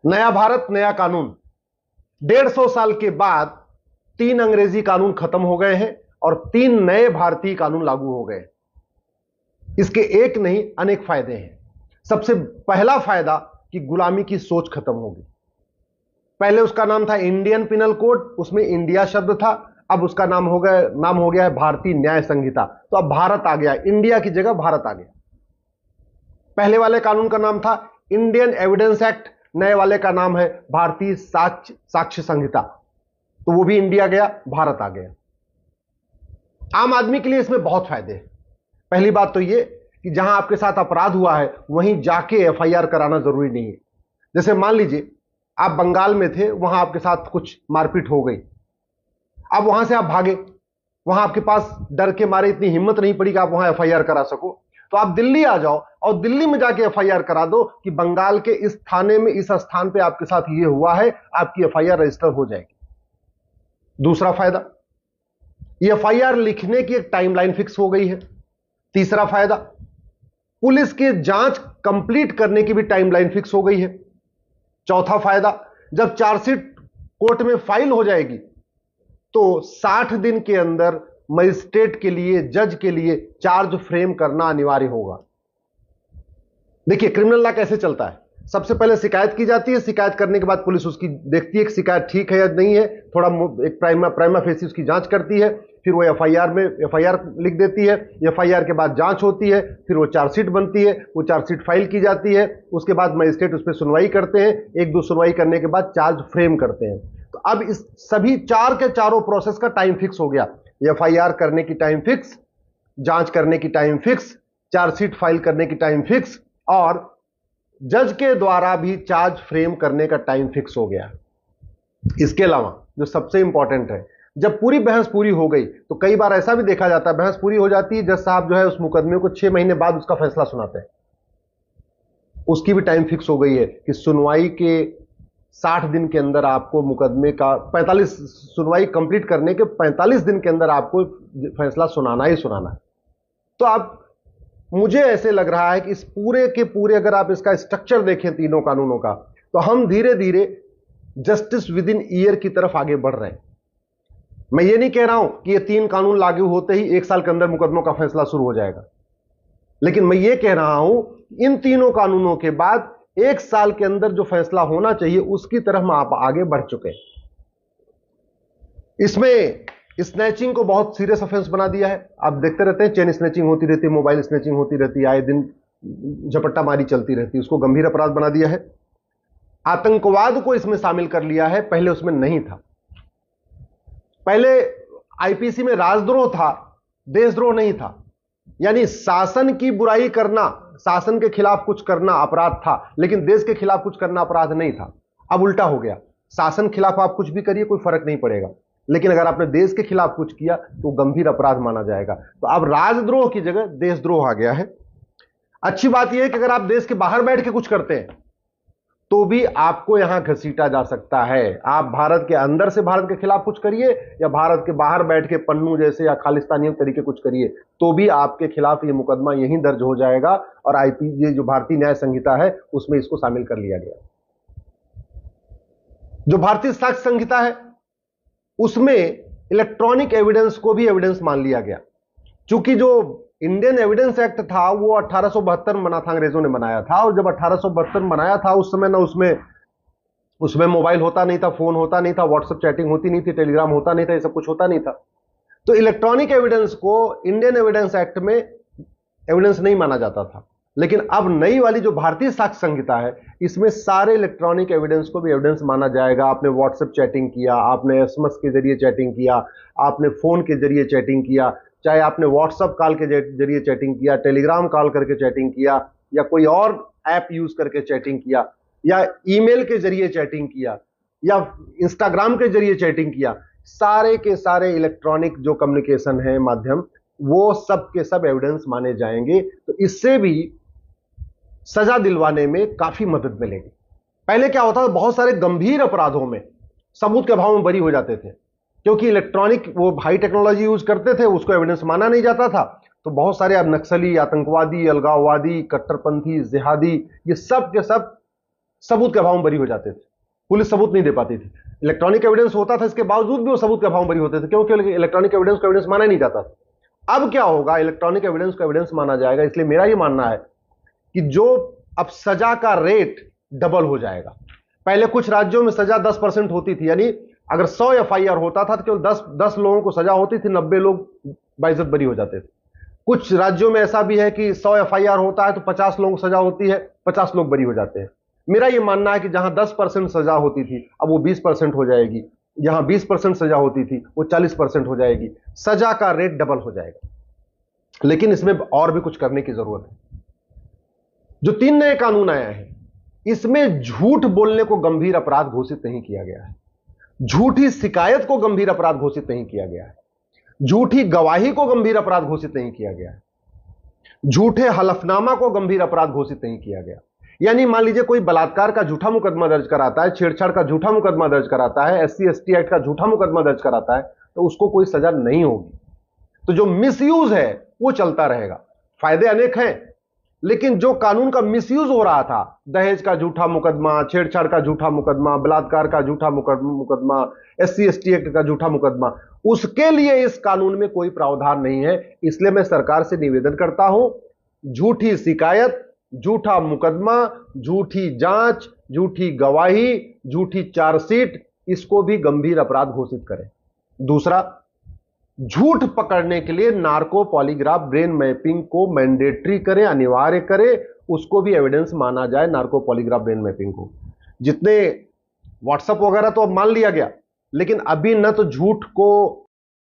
नया भारत नया कानून। 150 साल के बाद 3 अंग्रेजी कानून खत्म हो गए हैं और 3 नए भारतीय कानून लागू हो गए। इसके एक नहीं अनेक फायदे हैं। सबसे पहला फायदा कि गुलामी की सोच खत्म होगी। पहले उसका नाम था इंडियन पिनल कोड, उसमें इंडिया शब्द था। अब उसका नाम हो गया है भारतीय न्याय संहिता। तो अब भारत आ गया, इंडिया की जगह भारत आ गया। पहले वाले कानून का नाम था इंडियन एविडेंस एक्ट, नए वाले का नाम है भारतीय साक्ष्य संहिता। तो वो भी इंडिया गया, भारत आ गया। आम आदमी के लिए इसमें बहुत फायदे हैं। पहली बात तो ये कि जहां आपके साथ अपराध हुआ है वहीं जाके एफआईआर कराना जरूरी नहीं है। जैसे मान लीजिए आप बंगाल में थे, वहां आपके साथ कुछ मारपीट हो गई, अब वहां से आप भागे, वहां आपके पास डर के मारे इतनी हिम्मत नहीं पड़ी कि आप वहां एफआईआर करा सको। तो आप दिल्ली आ जाओ और दिल्ली में जाके एफआईआर करा दो कि बंगाल के इस थाने में इस स्थान पे आपके साथ ये हुआ है, आपकी एफआईआर रजिस्टर हो जाएगी। दूसरा फायदा, ये एफआईआर लिखने की एक टाइमलाइन फिक्स हो गई है। तीसरा फायदा, पुलिस की जांच कंप्लीट करने की भी टाइमलाइन फिक्स हो गई है। चौथा फायदा, जब चार्जशीट कोर्ट में फाइल हो जाएगी तो 60 दिन के अंदर मजिस्ट्रेट के लिए, जज के लिए चार्ज फ्रेम करना अनिवार्य होगा। देखिए क्रिमिनल लॉ कैसे चलता है। सबसे पहले शिकायत की जाती है, शिकायत करने के बाद पुलिस उसकी देखती है कि शिकायत ठीक है या नहीं है, थोड़ा एक प्राइमा फेसी उसकी जांच करती है, फिर वो एफआईआर लिख देती है। एफआईआर के बाद जांच होती है, फिर वो चार्जशीट बनती है, वो चार्जशीट फाइल की जाती है। उसके बाद मजिस्ट्रेट उस पर सुनवाई करते हैं, एक दो सुनवाई करने के बाद चार्ज फ्रेम करते हैं। तो अब इस सभी चार के चारों प्रोसेस का टाइम फिक्स हो गया। एफआईआर करने की टाइम फिक्स, जांच करने की टाइम फिक्स, चार्जशीट फाइल करने की टाइम फिक्स, और जज के द्वारा भी चार्ज फ्रेम करने का टाइम फिक्स हो गया। इसके अलावा जो सबसे इंपॉर्टेंट है, जब पूरी बहस पूरी हो गई तो कई बार ऐसा भी देखा जाता है, बहस पूरी हो जाती है, जज साहब जो है उस मुकदमे को 6 महीने बाद उसका फैसला सुनाते हैं। उसकी भी टाइम फिक्स हो गई है कि सुनवाई के 60 दिन के अंदर आपको मुकदमे का 45 सुनवाई कंप्लीट करने के 45 दिन के अंदर आपको फैसला सुनाना ही सुनाना है। तो आप, मुझे ऐसे लग रहा है कि इस पूरे के पूरे अगर आप इसका स्ट्रक्चर देखें तीनों कानूनों का, तो हम धीरे धीरे जस्टिस विद इन ईयर की तरफ आगे बढ़ रहे हैं। मैं ये नहीं कह रहा हूं कि ये 3 कानून लागू होते ही 1 साल के अंदर मुकदमों का फैसला शुरू हो जाएगा, लेकिन मैं ये कह रहा हूं इन तीनों कानूनों के बाद 1 साल के अंदर जो फैसला होना चाहिए उसकी तरफ आप आगे बढ़ चुके हैं। इसमें स्नैचिंग को बहुत सीरियस ऑफेंस बना दिया है। आप देखते रहते हैं चेन स्नैचिंग होती रहती है, मोबाइल स्नैचिंग होती रहती है, आए दिन झपट्टा मारी चलती रहती है, उसको गंभीर अपराध बना दिया है। आतंकवाद को इसमें शामिल कर लिया है, पहले उसमें नहीं था। पहले आईपीसी में राजद्रोह था, देशद्रोह नहीं था। यानी शासन की बुराई करना, शासन के खिलाफ कुछ करना अपराध था, लेकिन देश के खिलाफ कुछ करना अपराध नहीं था। अब उल्टा हो गया, शासन के खिलाफ आप कुछ भी करिए कोई फर्क नहीं पड़ेगा, लेकिन अगर आपने देश के खिलाफ कुछ किया तो गंभीर अपराध माना जाएगा। तो अब राजद्रोह की जगह देशद्रोह आ गया है। अच्छी बात यह है कि अगर आप देश के बाहर बैठ के कुछ करते हैं तो भी आपको यहां घसीटा जा सकता है। आप भारत के अंदर से भारत के खिलाफ कुछ करिए या भारत के बाहर बैठ के पन्नू जैसे या खालिस्तानी तरीके कुछ करिए, तो भी आपके खिलाफ यह मुकदमा यहीं दर्ज हो जाएगा। और ये जो भारतीय न्याय संहिता है उसमें इसको शामिल कर लिया गया। जो भारतीय साक्ष्य संहिता है उसमें इलेक्ट्रॉनिक एविडेंस को भी एविडेंस मान लिया गया। चूंकि जो इंडियन एविडेंस एक्ट था वो 1872 में बना था, अंग्रेजों ने बनाया था, और जब 1872 में बनाया था उस समय ना उसमें मोबाइल होता नहीं था, फोन होता नहीं था, व्हाट्सएप चैटिंग होती नहीं थी, टेलीग्राम होता नहीं था, ये सब कुछ होता नहीं था। तो इलेक्ट्रॉनिक एविडेंस को इंडियन एविडेंस एक्ट में एविडेंस नहीं माना जाता था। लेकिन अब नई वाली जो भारतीय साक्ष्य संहिता है इसमें सारे इलेक्ट्रॉनिक एविडेंस को भी एविडेंस माना जाएगा। आपने व्हाट्सएप चैटिंग किया, आपने एसएमएस के जरिए चैटिंग किया, आपने फोन के जरिए चैटिंग किया, चाहे आपने व्हाट्सएप कॉल के जरिए चैटिंग किया, टेलीग्राम कॉल करके चैटिंग किया, या कोई और ऐप यूज करके चैटिंग किया, या ईमेल के जरिए चैटिंग किया, या इंस्टाग्राम के जरिए चैटिंग किया, सारे के सारे इलेक्ट्रॉनिक जो कम्युनिकेशन है माध्यम, वो सब के सब एविडेंस माने जाएंगे। तो इससे भी सजा दिलवाने में काफी मदद मिलेगी। पहले क्या होता था, बहुत सारे गंभीर अपराधों में सबूत के अभाव में बरी हो जाते थे, क्योंकि इलेक्ट्रॉनिक वो हाई टेक्नोलॉजी यूज करते थे, उसको एविडेंस माना नहीं जाता था। तो बहुत सारे अब नक्सली, आतंकवादी, अलगाववादी, कट्टरपंथी, जिहादी, ये सब के सब सबूत के अभाव में बरी हो जाते थे। पुलिस सबूत नहीं दे पाती थी। इलेक्ट्रॉनिक एविडेंस होता था, इसके बावजूद भी वो सबूत के अभाव में बरी होते थे, क्योंकि इलेक्ट्रॉनिक एविडेंस को एविडेंस माना नहीं जाता था। अब क्या होगा, इलेक्ट्रॉनिक एविडेंस को एविडेंस माना जाएगा। इसलिए मेरा यह मानना है कि जो अब सजा का रेट डबल हो जाएगा। पहले कुछ राज्यों में सजा 10% होती थी, यानी अगर 100 एफआईआर होता था तो केवल 10 लोगों को सजा होती थी, 90 लोग बाइज्जत बरी हो जाते थे। कुछ राज्यों में ऐसा भी है कि 100 एफआईआर होता है तो 50 लोगों को सजा होती है, 50 लोग बरी हो जाते हैं। मेरा यह मानना है कि जहां 10% सजा होती थी अब वो 20% हो जाएगी, जहां 20% सजा होती थी वो 40% हो जाएगी। सजा का रेट डबल हो जाएगा। लेकिन इसमें और भी कुछ करने की जरूरत है। जो 3 नए कानून आए हैं, इसमें झूठ बोलने को गंभीर अपराध घोषित नहीं किया गया है, झूठी शिकायत को गंभीर अपराध घोषित नहीं किया गया है, झूठी गवाही को गंभीर अपराध घोषित नहीं किया गया है, झूठे हलफनामा को गंभीर अपराध घोषित नहीं किया गया। यानी मान लीजिए कोई बलात्कार का झूठा मुकदमा दर्ज कराता है, छेड़छाड़ का झूठा मुकदमा दर्ज कराता है, SC/ST एक्ट का झूठा मुकदमा दर्ज कराता है, तो उसको कोई सजा नहीं होगी। तो जो मिसयूज है वो चलता रहेगा। फायदे अनेक हैं, लेकिन जो कानून का मिसयूज हो रहा था, दहेज का झूठा मुकदमा, छेड़छाड़ का झूठा मुकदमा, बलात्कार का झूठा मुकदमा, SC/ST एक्ट का झूठा मुकदमा, उसके लिए इस कानून में कोई प्रावधान नहीं है। इसलिए मैं सरकार से निवेदन करता हूं, झूठी शिकायत, झूठा मुकदमा, झूठी जांच, झूठी गवाही, झूठी चार्जशीट, इसको भी गंभीर अपराध घोषित करें। दूसरा, झूठ पकड़ने के लिए नार्को पॉलीग्राफ ब्रेन मैपिंग को मैंडेटरी करें, अनिवार्य करें, उसको भी एविडेंस माना जाए। नार्को पॉलीग्राफ ब्रेन मैपिंग को, जितने व्हाट्सएप वगैरह तो अब मान लिया गया, लेकिन अभी न तो झूठ को